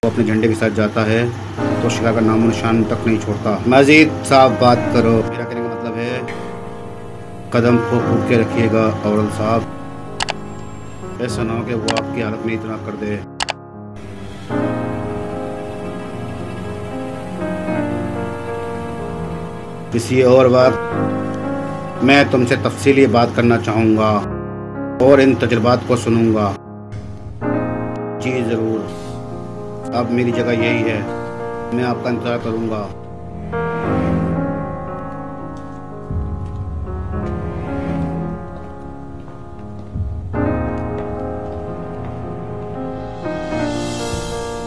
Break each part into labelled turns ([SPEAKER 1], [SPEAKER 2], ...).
[SPEAKER 1] वो अपने झंडे के साथ जाता है तो शिकार का नामो निशान तक नहीं छोड़ता। मजीद साफ बात करो। मेरा कहने का मतलब है कदम को फूट के रखिएगा औरल साहब, ऐसा ना हो कि वो आपकी हालत में इतना कर दे। किसी और वक्त मैं तुमसे तफसीली बात करना चाहूँगा और इन तजुर्बात को सुनूंगा। जी ज़रूर, अब मेरी जगह यही है, मैं आपका इंतज़ार करूँगा।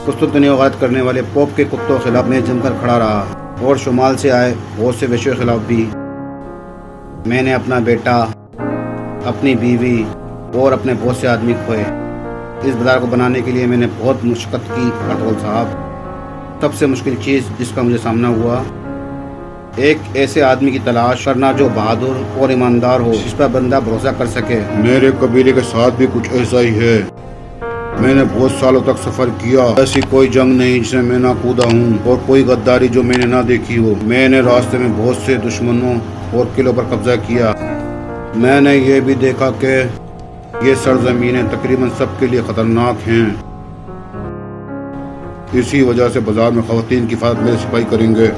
[SPEAKER 1] कुस्तुंतनिया गलत करने वाले पोप के कुत्तों के खिलाफ मैं जमकर खड़ा रहा और शुमाल से आए बहुत से वेश्यों के खिलाफ भी। मैंने अपना बेटा, अपनी बीवी और अपने बहुत से आदमी खोए। इस बाजार को बनाने के लिए मैंने बहुत मुशक्क़त की अर्तुग़रुल साहब। सबसे मुश्किल चीज़ जिसका मुझे सामना हुआ, एक ऐसे आदमी की तलाश करना जो बहादुर और ईमानदार हो, जिस पर बंदा भरोसा कर सके। मेरे कबीले के साथ भी कुछ ऐसा ही है। मैंने बहुत सालों तक सफ़र किया, ऐसी कोई जंग नहीं जिसमें मैं ना कूदा हूँ और कोई गद्दारी जो मैंने ना देखी हो। मैंने रास्ते में बहुत से दुश्मनों और किलों पर कब्जा किया। मैंने ये भी देखा कि ये सरजमीनें तकरीबन सबके लिए ख़तरनाक हैं। इसी वजह से बाजार में ख़वातीन की हिफाज़त मेरे सिपाही करेंगे।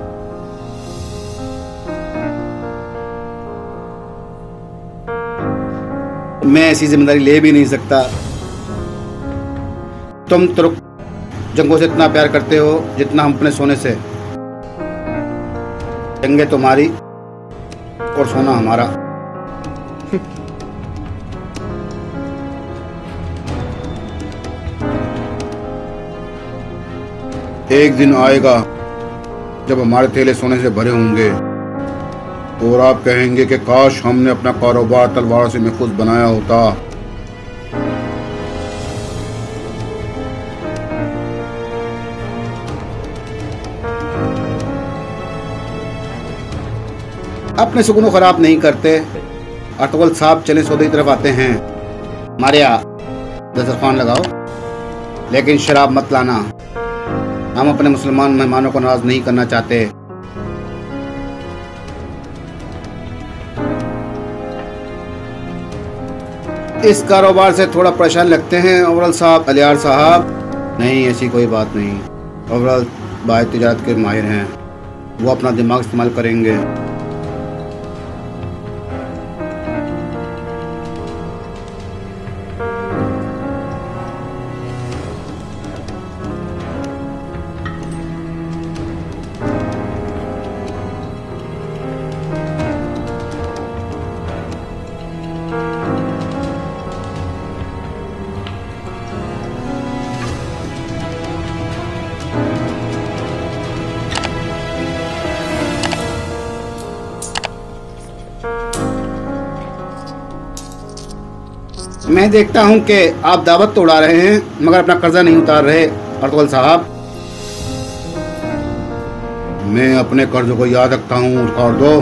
[SPEAKER 1] मैं ऐसी जिम्मेदारी ले भी नहीं सकता। तुम तुर्क जंगों से इतना प्यार करते हो जितना हम अपने सोने से। जंगें तुम्हारी और सोना हमारा। एक दिन आएगा जब हमारे थैले सोने से भरे होंगे और आप कहेंगे कि काश हमने अपना कारोबार तलवार से महफूज बनाया होता। अपने सुकून को खराब नहीं करते। अर्तुग़रुल साहब चले सौदे की तरफ आते हैं। हमारे यहाँ दस्तरखान लगाओ, लेकिन शराब मत लाना। हम अपने मुसलमान मेहमानों को नाराज नहीं करना चाहते। इस कारोबार से थोड़ा परेशान लगते हैं औरल साहब, अलियार साहब। नहीं, ऐसी कोई बात नहीं। औरल बाहर तिजारत के माहिर हैं, वो अपना दिमाग इस्तेमाल करेंगे। मैं देखता हूं कि आप दावत तो उड़ा रहे हैं मगर अपना कर्जा नहीं उतार रहे अर्तुग़रुल साहब। मैं अपने कर्ज को याद रखता हूं, उतार दो।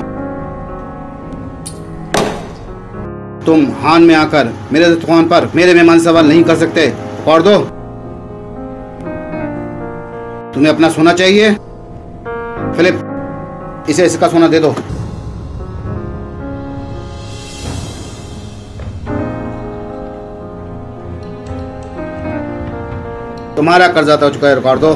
[SPEAKER 1] तुम हान में आकर मेरे दुकान पर मेरे मेहमान सवाल नहीं कर सकते, उतार दो। तुम्हें अपना सोना चाहिए? फिलिप, इसे इसका सोना दे दो। तुम्हारा कर्जा तो चुका है, रिकॉर्ड दो।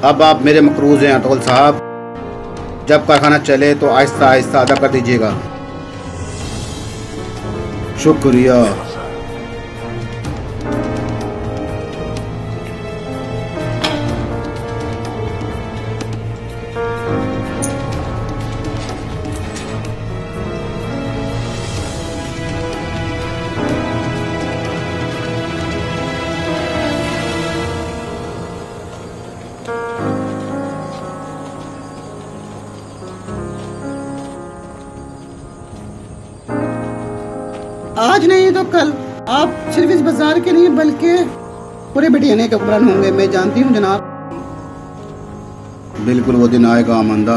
[SPEAKER 1] अब आप मेरे मकरूज हैं अर्तुग़रुल साहब। जब कारखाना चले तो आहिस्ता आहिस्ता अदा कर दीजिएगा। शुक्रिया। आज नहीं तो कल आप सिर्फ इस बाजार के नहीं बल्कि पूरे बिटियाने के हुक्मरान होंगे। मैं जानती हूँ जनाब। बिल्कुल वो दिन आएगा आमंदा।